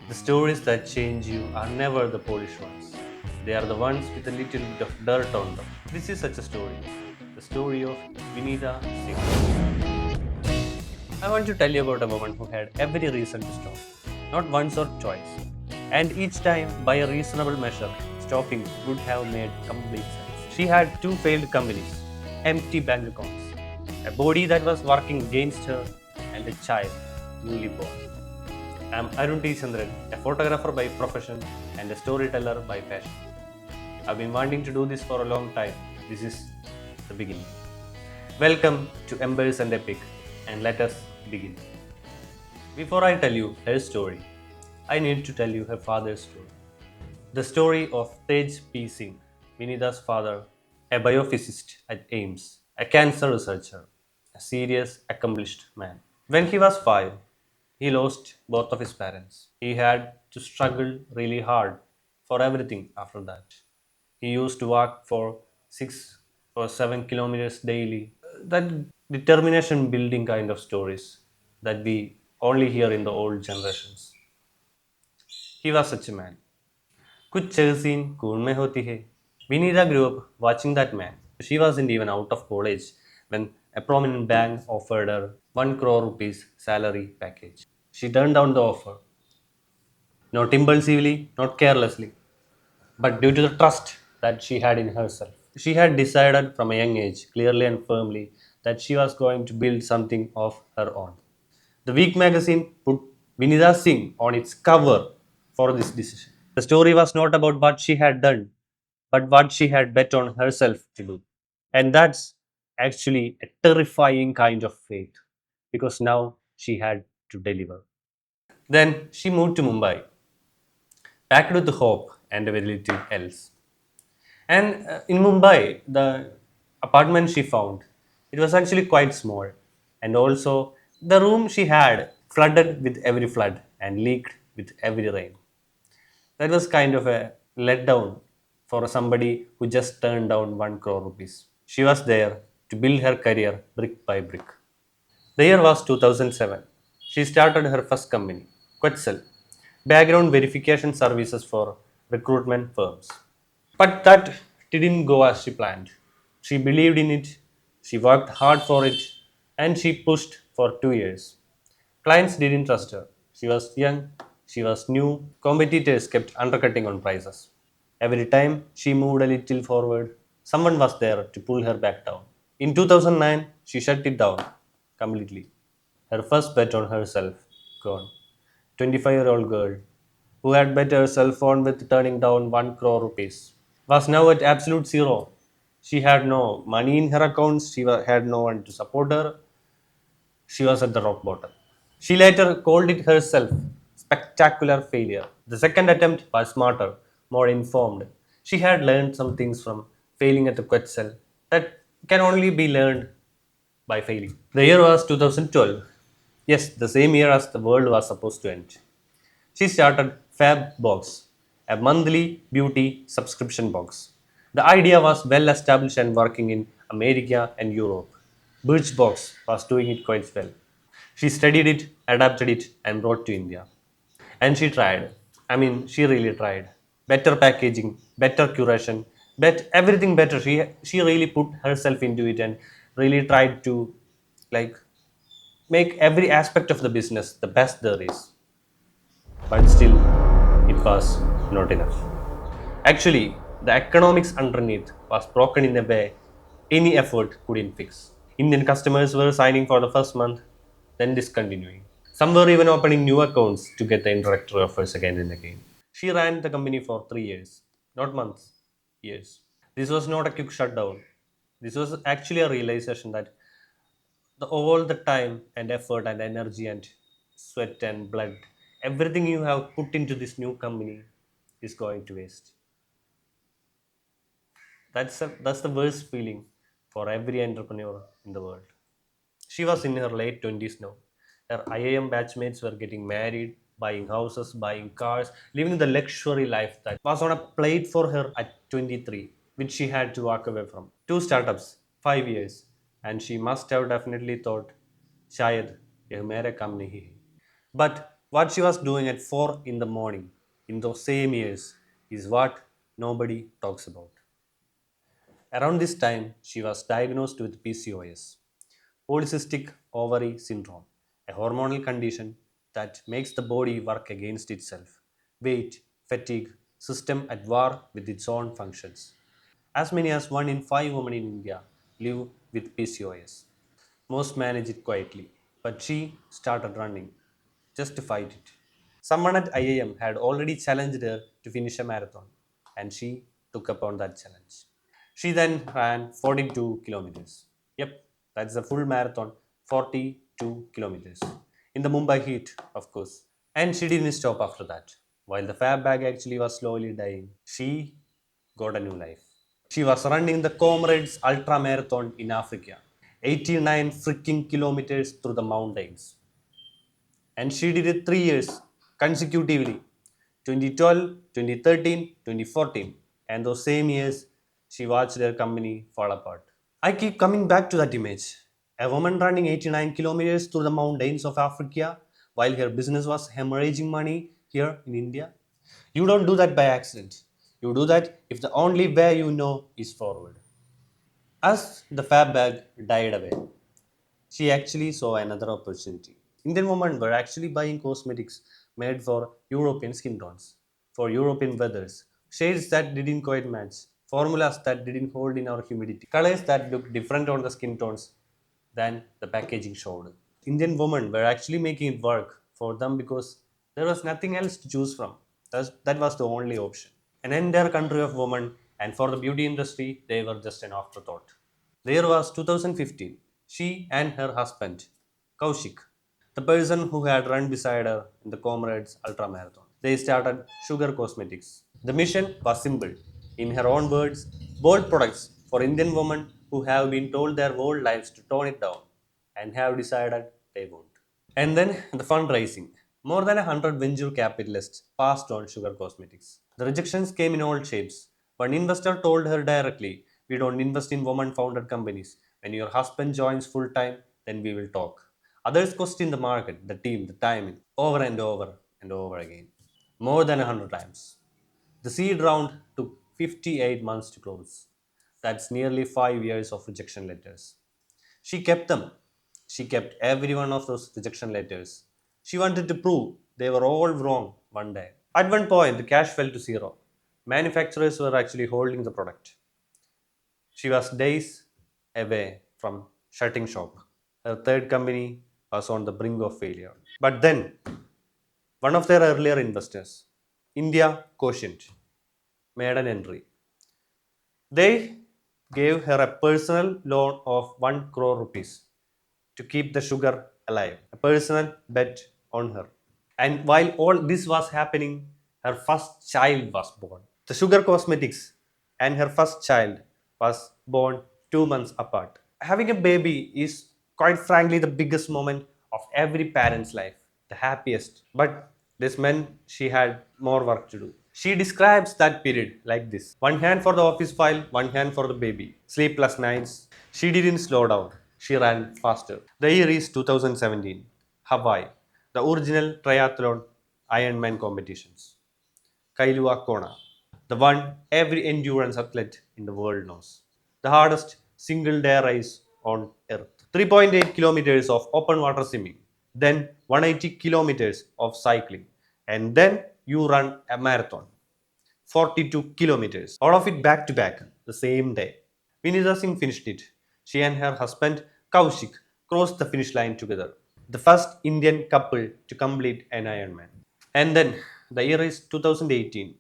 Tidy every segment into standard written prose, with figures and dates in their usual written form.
The stories that change you are never the polished ones. They are the ones with a little bit of dirt on them. This is such a story. The story of Vineeta Singh. I want to tell you about a woman who had every reason to stop. Not once or twice. And each time, by a reasonable measure, stopping would have made complete sense. She had two failed companies, empty bank accounts, a body that was working against her, and a child newly born. I'm Arun, a photographer by profession and a storyteller by passion. I've been wanting to do this for a long time. This is the beginning. Welcome to Embers and Epic, and let us begin. Before I tell you her story, I need to tell you her father's story. The story of Tej P. Singh, Vineeta's father, a biophysicist at AIMS, a cancer researcher, a serious, accomplished man. When he was 5, he lost both of his parents. He had to struggle really hard for everything after that. He used to walk for 6 or 7 kilometers daily. That determination building kind of stories that we only hear in the old generations. He was such a man. कुछ चलसीन खून में होती है. Vinita grew up watching that man. She wasn't even out of college when a prominent bank offered her 1 crore rupees salary package. She turned down the offer, not impulsively, not carelessly, but due to the trust that she had in herself. She had decided from a young age, clearly and firmly, that she was going to build something of her own. The Week magazine put Vineeta Singh on its cover for this decision. The story was not about what she had done, but what she had bet on herself to do. And that's actually a terrifying kind of faith because now she had to deliver. Then she moved to Mumbai, packed with hope and very little else. And in Mumbai, the apartment she found, it was actually quite small. And also, the room she had flooded with every flood and leaked with every rain. That was kind of a letdown for somebody who just turned down 1 crore rupees. She was there to build her career brick by brick. The year was 2007. She started her first company, Quetzal, background verification services for recruitment firms. But that didn't go as she planned. She believed in it, she worked hard for it, and she pushed for 2 years. Clients didn't trust her. She was young, she was new, competitors kept undercutting on prices. Every time she moved a little forward, someone was there to pull her back down. In 2009, she shut it down completely. Her first bet on herself gone. 25-year-old girl who had bet herself on with turning down 1 crore rupees was now at absolute zero. She had no money in her accounts, had no one to support her, she was at the rock bottom. She later called it herself spectacular failure. The second attempt was smarter, more informed. She had learned some things from failing at the Quetzal that can only be learned by failing. The year was 2012. Yes, the same year as the world was supposed to end. She started Fab Box, a monthly beauty subscription box. The idea was well established and working in America and Europe. Birchbox was doing it quite well. She studied it, adapted it, and brought to India. And she tried. I mean, she really tried. Better packaging, better curation, everything better. She really put herself into it and really tried to like make every aspect of the business the best there is. But still, it was not enough. Actually, the economics underneath was broken in a way any effort couldn't fix. Indian customers were signing for the first month, then discontinuing. Some were even opening new accounts to get the introductory offers again and again. She ran the company for 3 years, not months, years. This was not a quick shutdown. This was actually a realization that all the time and effort and energy and sweat and blood, everything you have put into this new company is going to waste. That's the worst feeling for every entrepreneur in the world. She was in her late 20s now. Her IIM batchmates were getting married, buying houses, buying cars, living the luxury life that was on a plate for her at 23, which she had to walk away from. Two startups, 5 years, and she must have definitely thought, शायद यह मेरे काम नहीं है. But What she was doing at 4 in the morning in those same years is what nobody talks about. Around this time, she was diagnosed with PCOS, polycystic ovary syndrome, a hormonal condition that makes the body work against itself. Weight, fatigue, system at war with its own functions. As many as 1 in 5 women in India live with PCOS. Most manage it quietly, but she started running just to fight it. Someone at IIM had already challenged her to finish a marathon, and she took upon that challenge. She then ran 42 kilometers. Yep, that's a full marathon, 42 kilometers. In the Mumbai heat, of course. And she didn't stop after that. While the fab bag actually was slowly dying, she got a new life. She was running the Comrades Ultra Marathon in Africa. 89 freaking kilometers through the mountains. And she did it 3 years consecutively, 2012, 2013, 2014. And those same years, she watched their company fall apart. I keep coming back to that image. A woman running 89 kilometers through the mountains of Africa while her business was hemorrhaging money here in India. You don't do that by accident. You do that if the only way you know is forward. As the fab bag died away, she actually saw another opportunity. Indian women were actually buying cosmetics made for European skin tones, for European weathers, shades that didn't quite match, formulas that didn't hold in our humidity, colors that looked different on the skin tones than the packaging showed. Indian women were actually making it work for them because there was nothing else to choose from. That was the only option. An entire country of women, and for the beauty industry, they were just an afterthought. The year was 2015. She and her husband, Kaushik, the person who had run beside her in the Comrades Ultra Marathon, they started Sugar Cosmetics. The mission was simple. In her own words, bold products for Indian women who have been told their whole lives to tone it down and have decided they won't. And then the fundraising. More than 100 venture capitalists passed on Sugar Cosmetics. The rejections came in all shapes. One investor told her directly, "We don't invest in woman founded companies. When your husband joins full time, then we will talk." Others questioned the market, the team, the timing, over and over and over again. More than 100 times. The seed round took 58 months to close. That's nearly 5 years of rejection letters. She kept them. She kept every one of those rejection letters. She wanted to prove they were all wrong one day. At one point, the cash fell to zero. Manufacturers were actually holding the product. She was days away from shutting shop. Her third company was on the brink of failure. But then, one of their earlier investors, India Quotient, made an entry. They gave her a personal loan of 1 crore rupees to keep the sugar alive, a personal bet on her. And while all this was happening, her first child was born. The Sugar Cosmetics and her first child was born 2 months apart. Having a baby is quite frankly the biggest moment of every parent's life, the happiest. But this meant she had more work to do. She describes that period like this: one hand for the office file, one hand for the baby. Sleepless nights. She didn't slow down, she ran faster. The year is 2017, Hawaii, the original triathlon Ironman competitions. Kailua Kona, the one every endurance athlete in the world knows. The hardest single day race on earth. 3.8 kilometers of open water swimming, then 180 kilometers of cycling, and then you run a marathon. 42 kilometers, all of it back to back, the same day. Vineeta Singh finished it. She and her husband Kaushik crossed the finish line together. The first Indian couple to complete an Ironman. And then the year is 2018,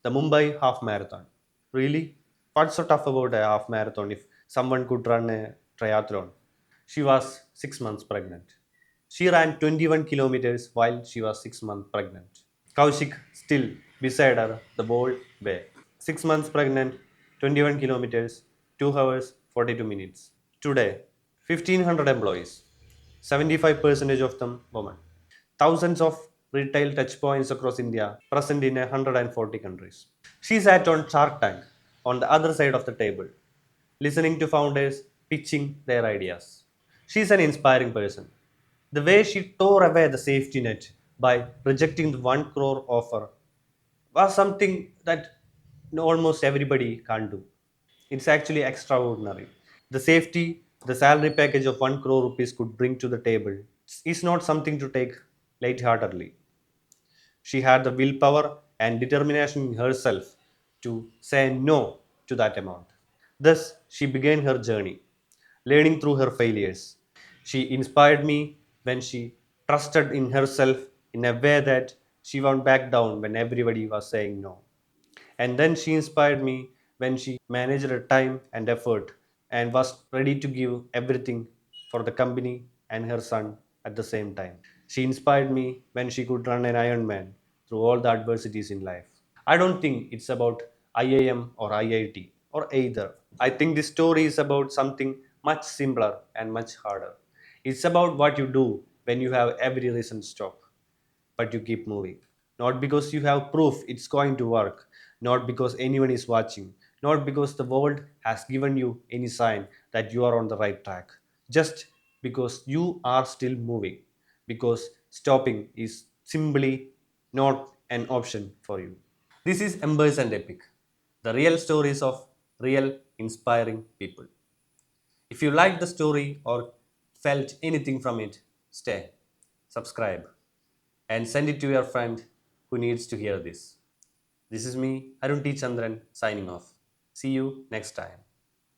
the Mumbai half marathon. Really? What's so tough about a half marathon if someone could run a triathlon? She was 6 months pregnant. She ran 21 kilometers while she was 6 months pregnant. Kaushik still beside her the whole way. 6 months pregnant, 21 kilometers, 2 hours, 42 minutes. Today, 1,500 employees, 75% of them women. Thousands of retail touchpoints across India, present in 140 countries. She sat on Shark Tank on the other side of the table, listening to founders pitching their ideas. She's an inspiring person. The way she tore away the safety net by rejecting the 1 crore offer was something that almost everybody can't do. It's actually extraordinary. The safety, the salary package of 1 crore rupees could bring to the table is not something to take lightheartedly. She had the willpower and determination in herself to say no to that amount. Thus, she began her journey, learning through her failures. She inspired me when she trusted in herself in a way that she won't back down when everybody was saying no. And then she inspired me when she managed her time and effort and was ready to give everything for the company and her son at the same time. She inspired me when she could run an Ironman through all the adversities in life. I don't think it's about IIM or IIT or either. I think this story is about something much simpler and much harder. It's about what you do when you have every reason to stop, but you keep moving. Not because you have proof it's going to work, not because anyone is watching, not because the world has given you any sign that you are on the right track, just because you are still moving, because stopping is simply not an option for you. This is Embers and Epic, the real stories of real inspiring people. If you liked the story or felt anything from it, stay, subscribe, and send it to your friend who needs to hear this. This is me, Arun T. Chandran, signing off. See you next time.